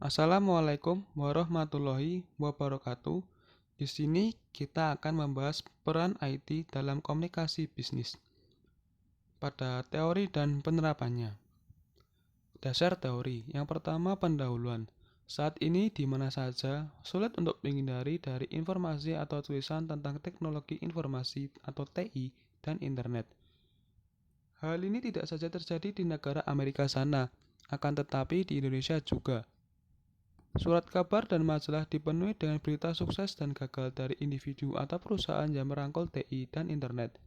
Assalamualaikum warahmatullahi wabarakatuh. Di sini kita akan membahas peran IT dalam komunikasi bisnis pada teori dan penerapannya. Dasar teori. Yang pertama, pendahuluan. Saat ini di mana saja sulit untuk menghindari dari informasi atau tulisan tentang teknologi informasi atau TI dan internet. Hal ini tidak saja terjadi di negara Amerika sana, akan tetapi di Indonesia juga. Surat kabar dan majalah dipenuhi dengan berita sukses dan gagal dari individu atau perusahaan yang merangkul TI dan internet.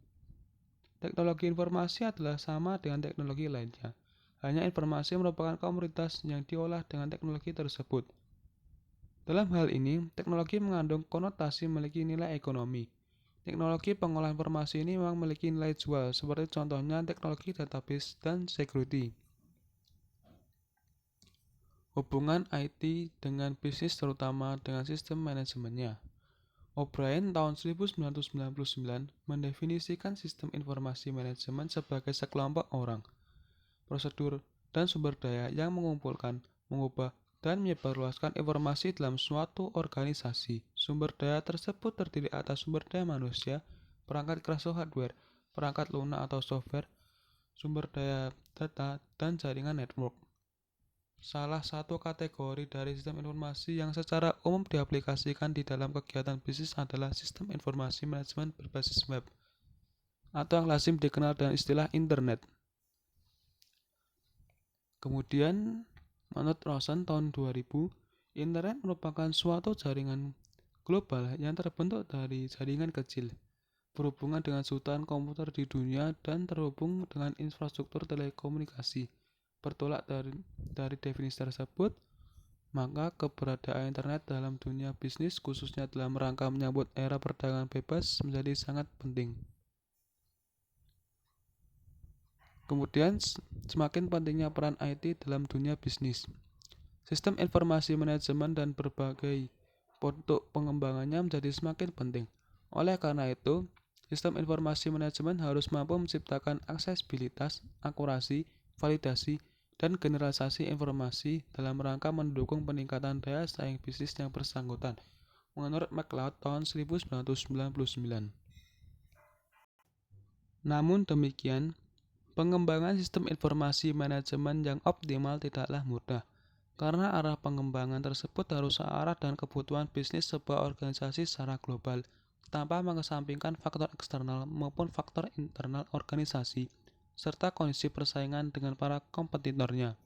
Teknologi informasi adalah sama dengan teknologi lainnya. Hanya informasi merupakan komoditas yang diolah dengan teknologi tersebut. Dalam hal ini, teknologi mengandung konotasi memiliki nilai ekonomi. Teknologi pengolahan informasi ini memang memiliki nilai jual, seperti contohnya teknologi database dan security. Hubungan IT dengan bisnis terutama dengan sistem manajemennya. O'Brien tahun 1999 mendefinisikan sistem informasi manajemen sebagai sekelompok orang, prosedur, dan sumber daya yang mengumpulkan, mengubah, dan menyebarluaskan informasi dalam suatu organisasi. Sumber daya tersebut terdiri atas sumber daya manusia, perangkat keras atau hardware, perangkat lunak atau software, sumber daya data, dan jaringan network. Salah satu kategori dari sistem informasi yang secara umum diaplikasikan di dalam kegiatan bisnis adalah sistem informasi manajemen berbasis web, atau yang lazim dikenal dengan istilah internet. Kemudian, menurut Rosen tahun 2000, internet merupakan suatu jaringan global yang terbentuk dari jaringan kecil, berhubungan dengan jutaan komputer di dunia dan terhubung dengan infrastruktur telekomunikasi. Bertolak dari definisi tersebut, maka keberadaan internet dalam dunia bisnis, khususnya dalam rangka menyambut era perdagangan bebas, menjadi sangat penting. Kemudian, semakin pentingnya peran IT dalam dunia bisnis. Sistem informasi manajemen dan berbagai bentuk pengembangannya menjadi semakin penting. Oleh karena itu, sistem informasi manajemen harus mampu menciptakan aksesibilitas, akurasi, validasi, dan generalisasi informasi dalam rangka mendukung peningkatan daya saing bisnis yang bersangkutan, menurut McLeod tahun 1999. Namun demikian, pengembangan sistem informasi manajemen yang optimal tidaklah mudah, karena arah pengembangan tersebut harus searah dengan kebutuhan bisnis sebuah organisasi secara global, tanpa mengesampingkan faktor eksternal maupun faktor internal organisasi, serta kondisi persaingan dengan para kompetitornya.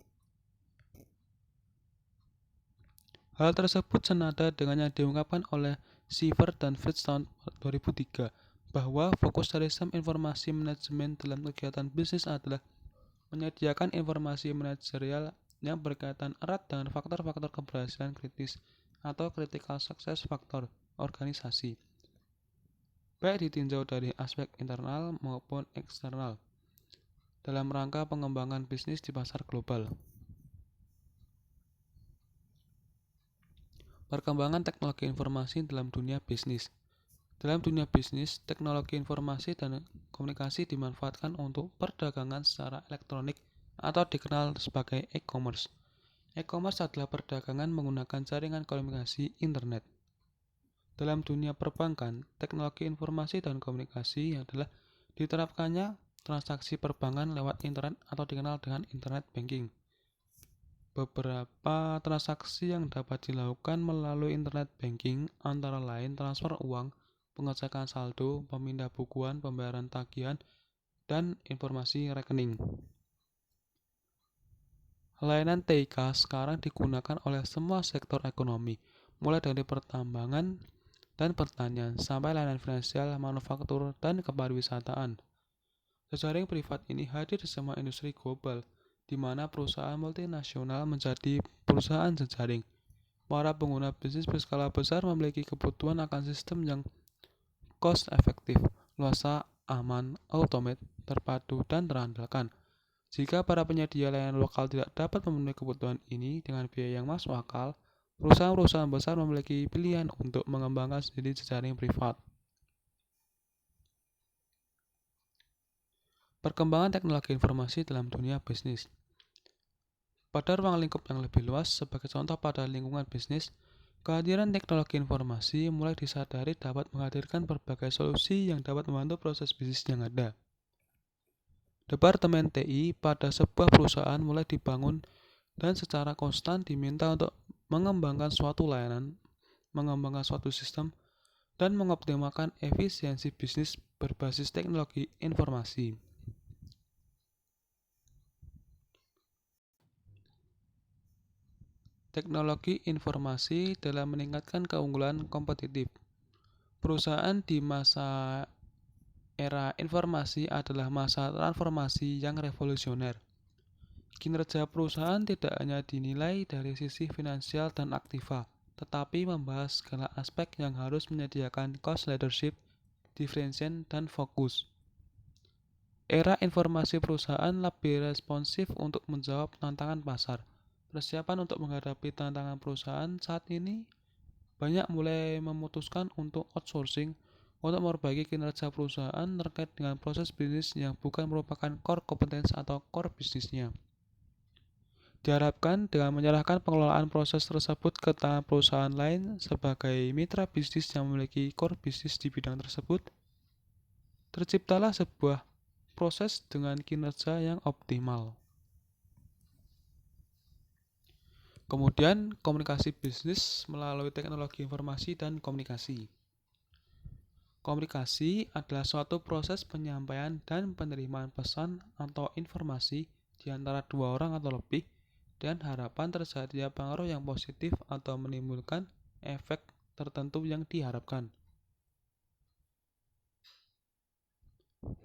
Hal tersebut senada dengan yang diungkapkan oleh Siever dan Fritz tahun 2003, bahwa fokus dari sistem informasi manajemen dalam kegiatan bisnis adalah menyediakan informasi manajerial yang berkaitan erat dengan faktor-faktor keberhasilan kritis atau critical success factor organisasi, baik ditinjau dari aspek internal maupun eksternal, dalam rangka pengembangan bisnis di pasar global. Perkembangan teknologi informasi dalam dunia bisnis. Dalam dunia bisnis, teknologi informasi dan komunikasi dimanfaatkan untuk perdagangan secara elektronik atau dikenal sebagai e-commerce. E-commerce adalah perdagangan menggunakan jaringan komunikasi internet. Dalam dunia perbankan, teknologi informasi dan komunikasi adalah diterapkannya transaksi perbankan lewat internet atau dikenal dengan internet banking. Beberapa transaksi yang dapat dilakukan melalui internet banking antara lain transfer uang, pengecekan saldo, pemindah bukuan, pembayaran tagihan, dan informasi rekening. Layanan TIK sekarang digunakan oleh semua sektor ekonomi, mulai dari pertambangan dan pertanian sampai layanan finansial, manufaktur, dan kepariwisataan. Jejaring privat ini hadir di semua industri global, di mana perusahaan multinasional menjadi perusahaan jejaring. Para pengguna bisnis berskala besar memiliki kebutuhan akan sistem yang cost efektif, luasa, aman, automate, terpadu, dan terandalkan. Jika para penyedia layanan lokal tidak dapat memenuhi kebutuhan ini dengan biaya yang masuk akal, perusahaan-perusahaan besar memiliki pilihan untuk mengembangkan sendiri jejaring privat. Perkembangan teknologi informasi dalam dunia bisnis. Pada ruang lingkup yang lebih luas, sebagai contoh pada lingkungan bisnis, kehadiran teknologi informasi mulai disadari dapat menghadirkan berbagai solusi yang dapat membantu proses bisnis yang ada. Departemen TI pada sebuah perusahaan mulai dibangun dan secara konstan diminta untuk mengembangkan suatu layanan, mengembangkan suatu sistem, dan mengoptimalkan efisiensi bisnis berbasis teknologi informasi. Teknologi informasi dalam meningkatkan keunggulan kompetitif. Perusahaan di masa era informasi adalah masa transformasi yang revolusioner. Kinerja perusahaan tidak hanya dinilai dari sisi finansial dan aktiva, tetapi membahas segala aspek yang harus menyediakan cost leadership, differentiation, dan fokus. Era informasi perusahaan lebih responsif untuk menjawab tantangan pasar. Persiapan untuk menghadapi tantangan perusahaan saat ini banyak mulai memutuskan untuk outsourcing untuk memperbaiki kinerja perusahaan terkait dengan proses bisnis yang bukan merupakan core competence atau core bisnisnya. Diharapkan dengan menyerahkan pengelolaan proses tersebut ke tangan perusahaan lain sebagai mitra bisnis yang memiliki core bisnis di bidang tersebut, terciptalah sebuah proses dengan kinerja yang optimal. Kemudian, komunikasi bisnis melalui teknologi informasi dan komunikasi. Komunikasi adalah suatu proses penyampaian dan penerimaan pesan atau informasi di antara dua orang atau lebih dengan harapan terjadinya pengaruh yang positif atau menimbulkan efek tertentu yang diharapkan.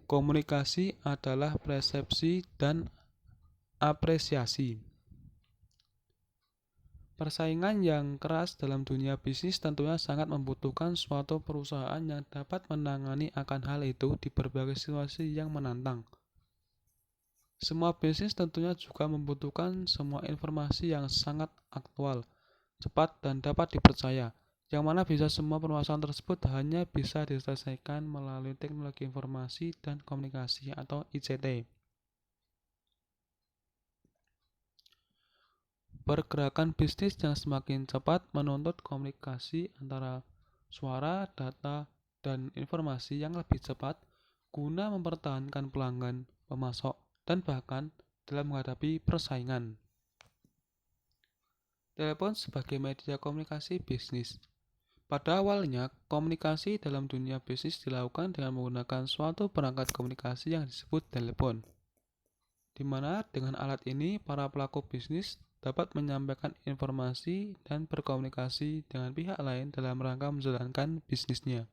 Komunikasi adalah persepsi dan apresiasi. Persaingan yang keras dalam dunia bisnis tentunya sangat membutuhkan suatu perusahaan yang dapat menangani akan hal itu di berbagai situasi yang menantang. Semua bisnis tentunya juga membutuhkan semua informasi yang sangat aktual, cepat, dan dapat dipercaya, yang mana bisa semua permasalahan tersebut hanya bisa diselesaikan melalui teknologi informasi dan komunikasi atau ICT. Pergerakan bisnis yang semakin cepat menuntut komunikasi antara suara, data, dan informasi yang lebih cepat guna mempertahankan pelanggan, pemasok, dan bahkan dalam menghadapi persaingan. Telepon sebagai media komunikasi bisnis. Pada awalnya, komunikasi dalam dunia bisnis dilakukan dengan menggunakan suatu perangkat komunikasi yang disebut telepon, di mana dengan alat ini para pelaku bisnis dapat menyampaikan informasi dan berkomunikasi dengan pihak lain dalam rangka menjalankan bisnisnya.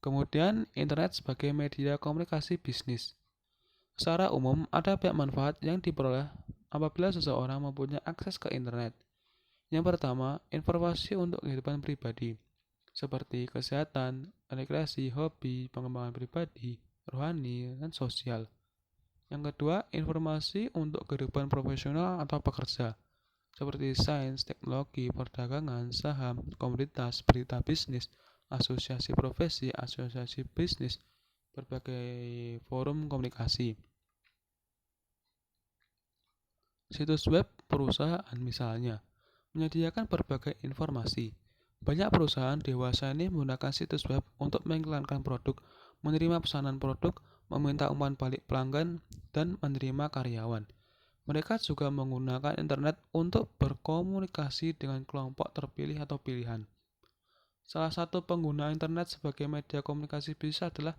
Kemudian, internet sebagai media komunikasi bisnis. Secara umum, ada banyak manfaat yang diperoleh apabila seseorang mempunyai akses ke internet. Yang pertama, informasi untuk kehidupan pribadi, seperti kesehatan, rekreasi, hobi, pengembangan pribadi, rohani, dan sosial. Yang kedua, informasi untuk kehidupan profesional atau pekerja, seperti sains, teknologi, perdagangan, saham, komoditas, berita bisnis, asosiasi profesi, asosiasi bisnis, berbagai forum komunikasi. Situs web perusahaan misalnya menyediakan berbagai informasi. Banyak perusahaan dewasa ini menggunakan situs web untuk mengiklankan produk, menerima pesanan produk, meminta umpan balik pelanggan, dan menerima karyawan. Mereka juga menggunakan internet untuk berkomunikasi dengan kelompok terpilih atau pilihan. Salah satu pengguna internet sebagai media komunikasi bisa adalah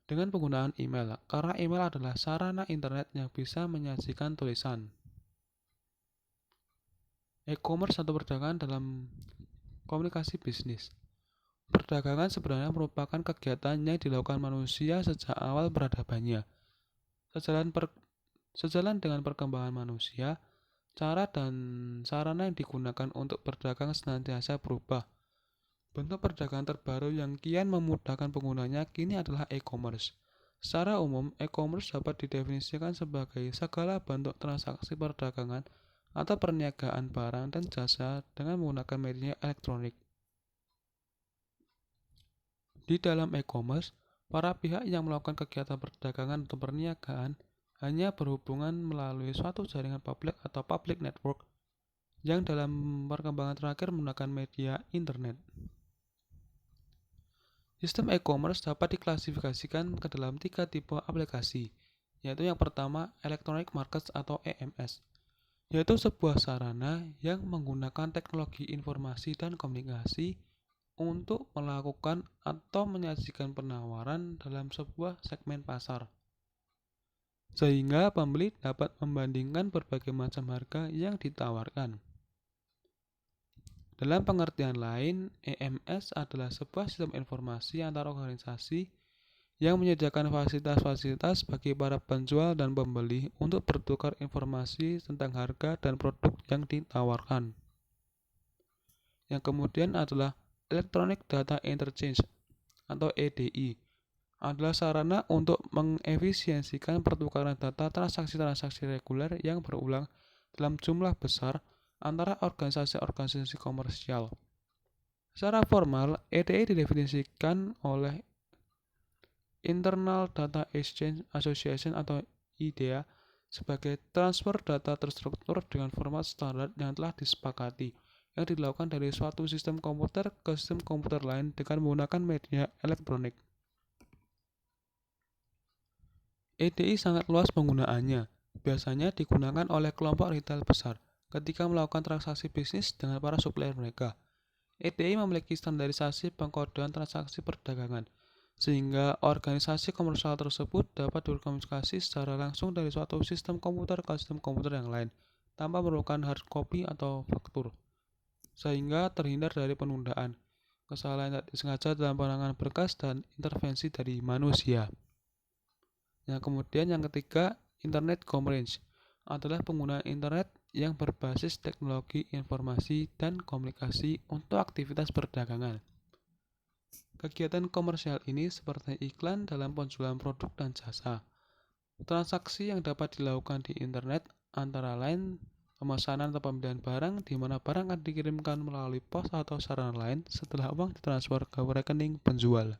dengan penggunaan email, karena email adalah sarana internet yang bisa menyajikan tulisan. E-commerce atau perdagangan dalam komunikasi bisnis. Perdagangan sebenarnya merupakan kegiatan yang dilakukan manusia sejak awal peradabannya. Sejalan dengan perkembangan manusia, cara dan sarana yang digunakan untuk berdagang senantiasa berubah. Bentuk perdagangan terbaru yang kian memudahkan penggunanya kini adalah e-commerce. Secara umum, e-commerce dapat didefinisikan sebagai segala bentuk transaksi perdagangan atau perniagaan barang dan jasa dengan menggunakan media elektronik. Di dalam e-commerce, para pihak yang melakukan kegiatan perdagangan atau perniagaan hanya berhubungan melalui suatu jaringan publik atau public network yang dalam perkembangan terakhir menggunakan media internet. Sistem e-commerce dapat diklasifikasikan ke dalam 3 tipe aplikasi, yaitu yang pertama Electronic Markets atau EMS, yaitu sebuah sarana yang menggunakan teknologi informasi dan komunikasi untuk melakukan atau menyajikan penawaran dalam sebuah segmen pasar, sehingga pembeli dapat membandingkan berbagai macam harga yang ditawarkan. Dalam pengertian lain, EMS adalah sebuah sistem informasi antar organisasi yang menyediakan fasilitas-fasilitas bagi para penjual dan pembeli untuk bertukar informasi tentang harga dan produk yang ditawarkan. Yang kemudian adalah Electronic Data Interchange atau EDI, adalah sarana untuk mengefisiensikan pertukaran data transaksi-transaksi reguler yang berulang dalam jumlah besar antara organisasi-organisasi komersial. Secara formal, EDI didefinisikan oleh Internal Data Exchange Association atau IDEA sebagai transfer data terstruktur dengan format standar yang telah disepakati, yang dilakukan dari suatu sistem komputer ke sistem komputer lain dengan menggunakan media elektronik. EDI sangat luas penggunaannya, biasanya digunakan oleh kelompok retail besar ketika melakukan transaksi bisnis dengan para supplier mereka. EDI memiliki standarisasi pengkodean transaksi perdagangan, sehingga organisasi komersial tersebut dapat berkomunikasi secara langsung dari suatu sistem komputer ke sistem komputer yang lain, tanpa memerlukan hard copy atau faktur, sehingga terhindar dari penundaan, kesalahan tidak disengaja dalam penanganan berkas, dan intervensi dari manusia. Yang kemudian yang ketiga, Internet Commerce adalah penggunaan internet yang berbasis teknologi informasi dan komunikasi untuk aktivitas perdagangan. Kegiatan komersial ini seperti iklan dalam penjualan produk dan jasa. Transaksi yang dapat dilakukan di internet antara lain pemesanan atau pembelian barang, di mana barang akan dikirimkan melalui pos atau sarana lain setelah uang ditransfer ke rekening penjual.